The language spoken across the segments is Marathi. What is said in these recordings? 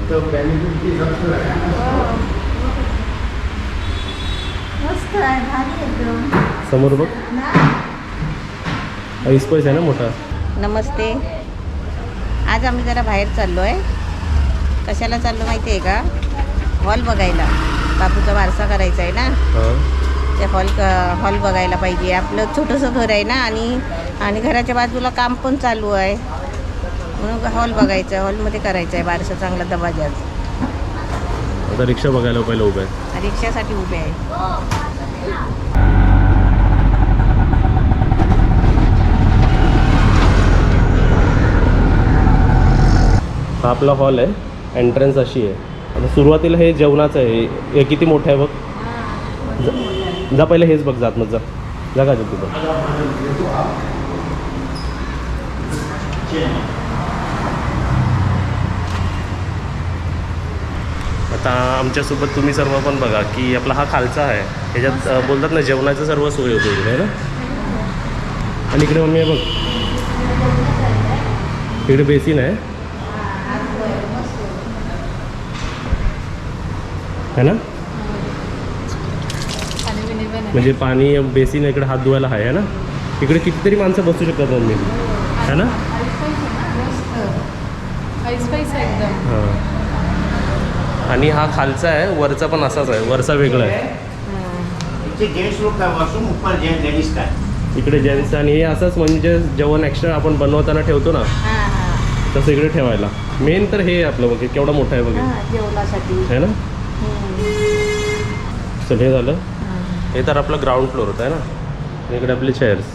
तो बेनिफिट मस्त आहे, भारी एकदम. समोर बघ, स्पेस आहे ना मोठा. नमस्ते. आज आम्ही जरा बाहेर चाललो आहे. कशाला चाललो माहिती आहे का? हॉल बघायला. बापूचा वारसा करायचा आहे ना, ते हॉल बघायला पाहिजे. आपलं छोटंसं घर आहे ना, आणि घराच्या बाजूला काम पण चालू आहे, म्हणून हॉल बघायचं आहे. हॉलमध्ये करायचं आहे वारसा चांगला दबाजात. आता रिक्षा बघायला पहिलं उभं आहे. रिक्षासाठी उभे आहे. हा आपला हॉल आहे. एंट्रन्स अशी आहे. आता सुरुवातीला हे जेवणाचं आहे. हे किती मोठं आहे बघ. जा पहिले हेच बघ, जात मग जा का तुझं. आता आमच्यासोबत तुम्ही सर्व पण बघा की आपला हा खालचा आहे. ह्याच्यात बोलतात ना जेवणाचं सर्व सोय होते इकडे ना. आणि इकडे मम्मी आहे बघ, इकडे बेसिन आहे ना, म्हणजे पाणी बेसिन इकडे हात धुवायला आहे ना. इकडे कितीतरी माणसं बसू शकतात मम्मी, है ना. हां, आणि हा खालचा आहे. वरचा पण असाच आहे. वरचा वेगळा आहे. इकडे जेंट्स. आणि हे असंच म्हणजे जेवण एक्स्ट्रा आपण बनवताना ठेवतो ना, तसं इकडे ठेवायला. मेन तर हे आपलं बघ केवढा मोठा आहे बघ, जेवणासाठी है ना. चल हे झालं. हे तर आपलं ग्राउंड फ्लोर होतं आहे ना. इकडे आपले चेअर्स.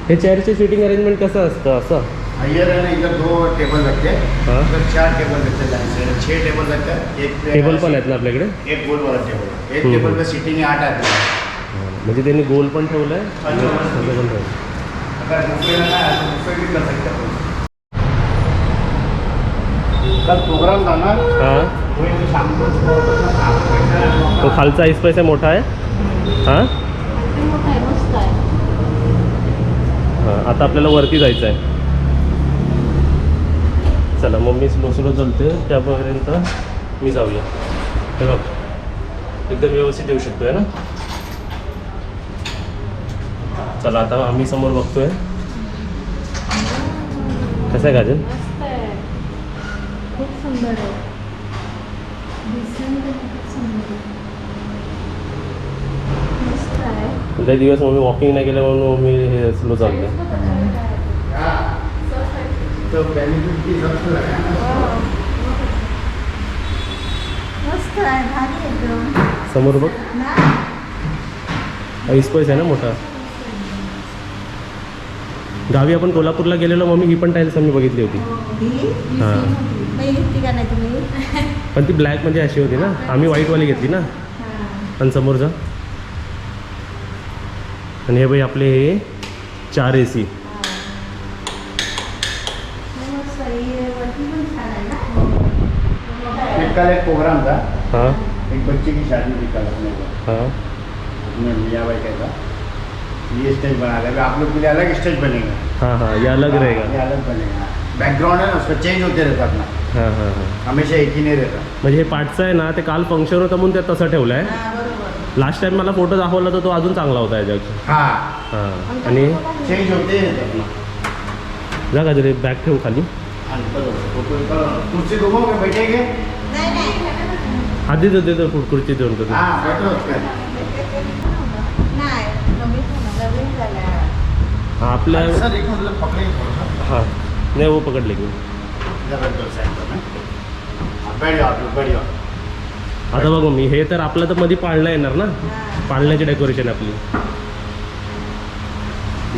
हे चेअरचे सिटिंग अरेंजमेंट कसं असतं? असं इधर है ना, इधर 2 टेबल रखते हैं, हाँ, इधर 4 टेबल रखते हैं, 6 टेबल रखते हैं. एक टेबल पण आहेत ना आपल्याकडे. एक गोल वाला टेबल, एक टेबल पे सीटिंग 8 आती है. म्हणजे त्यांनी गोल पण ठेवलं आहे आणि पण ठेवलं. अगर बुफे लेना है तो बुफे भी कर सकते हैं. कल प्रोग्राम था ना, हां, वही शाम को तो खालचा स्पेस आहे, मोठा आहे. हां हां, आता आपल्याला वरती जायचं आहे. चला मम्मी स्लो चालते, त्यापर्यंत मी जाऊया. हे बघ एकदम व्यवस्थित येऊ शकतो आहे ना. चला आता आम्ही समोर बघतोय. कसं आहे काजल? खूप सुंदर आहे. मस्त आहे. काही दिवस मम्मी वॉकिंग नाही केलं म्हणून मम्मी हे स्लो चालते. तो बेनिफिट भी सबसे लगा ना. मस्त आहे, भारी एकदम. समोर बघ, स्पेस आहे ना मोठा. गावी आपण कोल्हापूरला गेलेलो मम्मी, ही पण टाईल्स आम्ही बघितली होती. हां, घेतली का नाही तुम्ही? पण ती ब्लॅक म्हणजे अशी होती ना. आम्ही व्हाईटवाली घेतली ना. आणि समोर जा. आणि हे बाई आपले हे 4 AC. कल एक प्रोग्राम था, हाँ एक बच्चे की शादी थी कल अपने को. हाँ, अपने मियाँ भाई कहता ये स्टेज बना देगा, आप लोग के लिए अलग स्टेज बनेगा. हाँ हाँ, ये अलग ये रहेगा. अलग बनेगा. बैकग्राउंड है ना, उसका चेंज होते रहता अपना, हां हां हां. हमेशा एक ही नहीं रहता. म्हणजे हे पाठचं आहे ना, ते काल फंक्शन होतं म्हणून त्यात तसं ठेवलं आहे. लास्ट टाइम मला फोटो दाखवला तर तो अजून चांगला होता याच्यापेक्षा. हाँ, हां, आणि चेंज होते रहते अपना. जा का तरी बॅग ठेवू खाली. कुर्सी घुमाओगे, बैठेंगे. आधी देतो खुर्ची देऊन तो. हाँ बैठो उसमें. हाँ आपल्या सर एक मतलब पकड़ेंगे थोड़ा सा. हाँ नहीं वो पकड़ लेंगे. जबरदस्त है एकदम. बैठ जाओ आप लोग, बैठ जाओ. आता बघू मी हे तर आपलं तर मध्ये पाळणं येणार ना. पाळण्याची डेकोरेशन आपली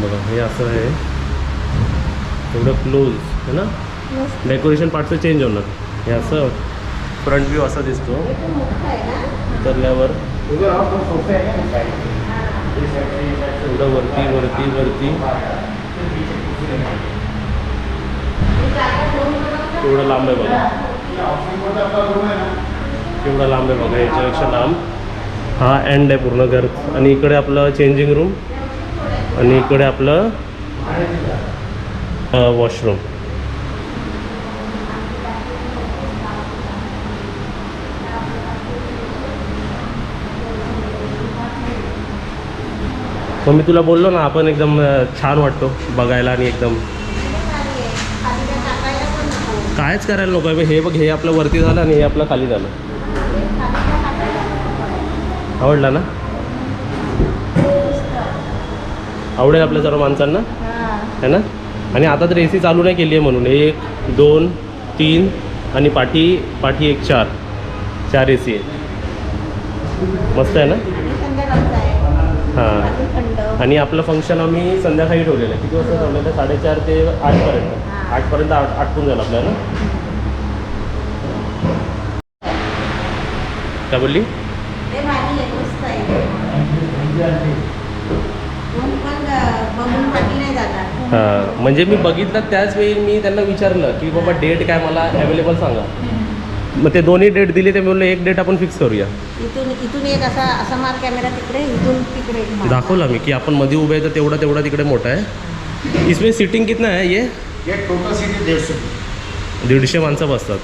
बघा. हे असं आहे, एवढं क्लोज आहे ना. डेकोरेशन पार्टचं चेंज होणार. हे असं फ्रंट व्ह्यू असा दिसतो. उतरल्यावर उधर और तो सोफे हैं. एवढं वरती वरती वरती एवढं लांब आहे बघा. एवढा लांब आहे बघा, याच्यापेक्षा लांब. हा एंड आहे पूर्ण घर. आणि इकडे आपलं चेंजिंग रूम आणि इकडे आपलं वॉशरूम. मग मी तुला बोललो ना आपण एकदम छान वाटतो बघायला आणि एकदम कायच करायला नको आहे. हे बघ हे आपलं वरती झालं आणि हे आपलं खाली झालं. आवडला ना? आवडेल आपल्या सर्व माणसांना है ना. आणि आता तर AC चालू नाही केली आहे म्हणून 1 2 3 आणि पाठी 1 4 AC आहे. मस्त आहे ना. हां आणि आपलं फंक्शन आम्ही संध्याकाळी ठेवलेलं आहे. किती वाजता ठेवलेलं आहे? 4:30 ते 8पर्यंत. 8पर्यंत आटपून जाईल आपल्याला. काय बोलली? हां म्हणजे मी बघितलं त्याच वेळी मी त्यांना विचारलं की बाबा डेट काय मला अवेलेबल सांगा. मग ते दोन्ही डेट दिली ते मी बोललो एक डेट आपण फिक्स करूया. इथून एक असा मार कॅमेरा तिकडे, इथून तिकडे एक मार. दाखवला मी की आपण मध्ये उभे आहे तर तेवढा तिकडे मोठा आहे. इसमें सीटिंग कितना है ये टोटल सीट 150. 150 माणसं बसतात.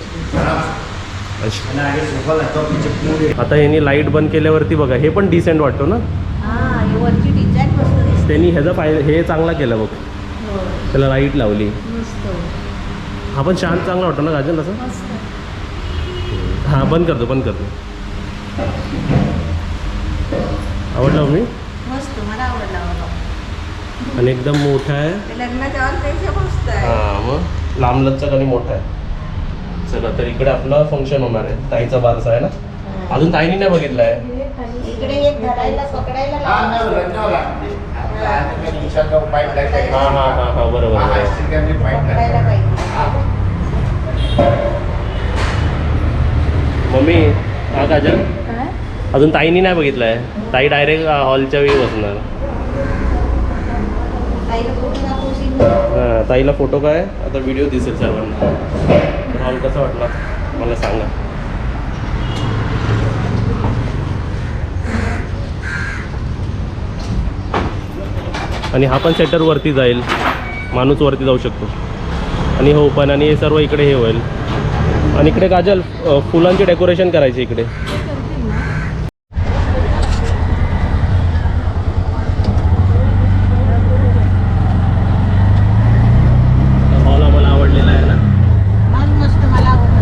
अच्छा. आणि आगे सोफा लागतो पीछे पूरे. आता यांनी लाईट बंद केल्यावरती बघा हे पण डिसेंट वाटतो ना. हां ही वरची डिझाईन मस्त दिसते. त्यांनी ह्याचा फायदा हे चांगला केलं बघ. त्याला लाईट लावली. मस्त हा पण शांत चांगला वाटतो ना गाजन असं. मस्त. हां बंद करतो. आवडला मी मस्त मला आवडला बाबा. आणि एकदम मोठा आहे. ते लग्नाच्या ऑलपेक्षा मस्त आहे. हां मग लांब लचक आणि मोठा आहे. चला तर इकडे आपलं फंक्शन होणार आहे. ताईचा बारसा आहे ना. अजून ताईनी नाही बघितला आहे. इकडे एक धरायला पकडायला हां लावलं. हां बरोबर. पकडायला पाहिजे. मम्मी हा काजल अजून ताईनी नाही बघितलं आहे. ताई डायरेक्ट हॉलच्या वेळी बसणार. ताईला फोटो दाखवशील? हां ताईला फोटो काय आता व्हिडिओ दिसेल सर्वांना. हॉल कसा वाटला मला सांगा. आणि हा पण सेटर वरती जाईल. माणूस वरती जाऊ शकतो. आणि हो पण आणि हे सर्व इकडे हे होईल. आणि इकडे काजल फुलांची डेकोरेशन करायची इकडे. हॉल आम्हाला आवडलेला आहे ना. मस्त मला आवडलं.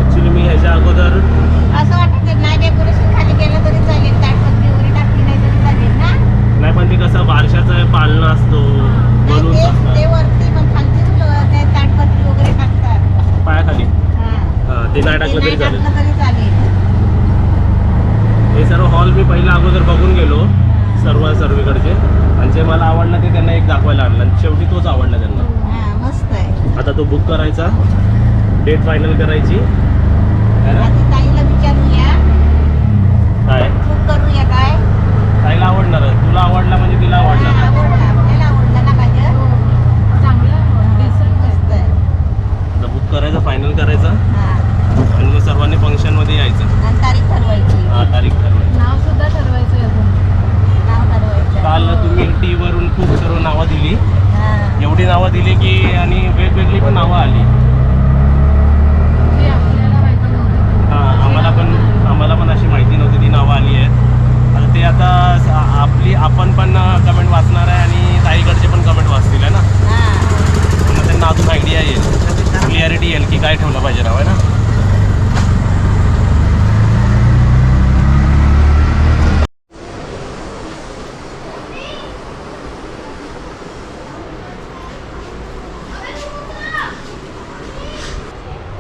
ॲक्च्युली मी ह्याच्या अगोदर असं वाटत नाही डेकोरेशन खाली केलं तरी चालेल. ताटपत्री वगैरे टाकली नाही तरी चालेल ना. नाही पण ते कसं बारशाचं पाळणं असतो नाही म्हणून ते असणार. वरती पण खालची ते ताटपत्री वगैरे टाकतात पायाखाली ते नाही टाकलं तरी चालेल. हे सर्व हॉल मी पहिला अगोदर बघून गेलो सर्वीकडचे. आणि जे मला आवडलं ते त्यांना एक दाखवायला आणलं आणि शेवटी तोच आवडला त्यांना. मस्त आहे. आता तो बुक करायचा. डेट फायनल करायची है ना. आधी ताईला विचारूया काय बुक करूया काय. ताईला आवडणार आहे. तुला आवडला म्हणजे तिला आवडणार. आवडला आपल्याला आवडला ना काजल. चांगलं मस्त आहे. आता बुक करायचं फायनल करायचं हां आणि मग सर्वांनी फंक्शनमध्ये यायचं. आणि तारीख ठरवायची. हा तारीख ठरवायची. नाव सुद्धा ठरवायचं अजून. नाव ठरवायचं. काल तुम्ही टीवरून खूप सर्व नावं दिली. हां एवढी नावं दिली की आणि वेगवेगळी पण नावं आली. हां आम्हाला पण अशी माहिती नव्हती ती नावं आली आहेत. आता ते आता आपण पण कमेंट वाचणार आहे आणि ताईकडचे पण कमेंट वाचतील आहे ना. हां मग त्यांना अजून आयडिया येईल क्लिअरिटी येईल की काय ठेवलं पाहिजे नाव आहे ना.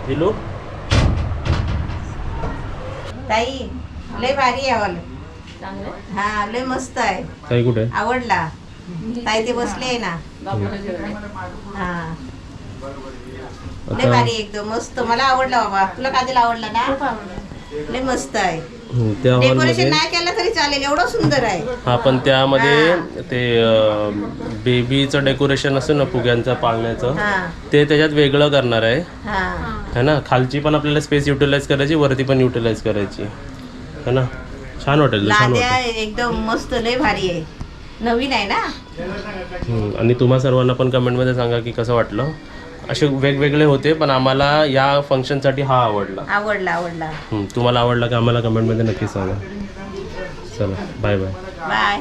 दिलो ताई लय भारी आहे हॉल. हां लय मस्त आहे. ताई कुठे आहे? आवडला. ताई ते बसले आहे ना. हां लय भारी एकदम मस्त. मला आवडला बाबा. तुला काजल आवडला ना. लय मस्त आहे. त्या डेकोरेशन हॉलमध्ये नाही केलं तरी चालेल. एवढं सुंदर आहे. हा पण त्यामध्ये ते बेबीचं डेकोरेशन असतं ना फुग्यांचं पाळण्याचं हां ते त्याच्यात वेगळं करणार आहे हां है ना. खालची पण आपल्याला स्पेस युटिलाइज करायची वरती पण युटिलाइज करायची है ना. छान वाटेल छान लाद्या वाटेल. एकदम मस्त लय भारी आहे. नवीन आहे ना. आणि तुम्हा सर्वांना पण कमेंटमध्ये सांगा की कसं वाटलं. असे वेगवेगळे होते पण आम्हाला या फंक्शनसाठी हा आवडला. आवडला. तुम्हाला आवडला का आम्हाला कमेंटमध्ये नक्की सांगा. चला बाय बाय. बाय.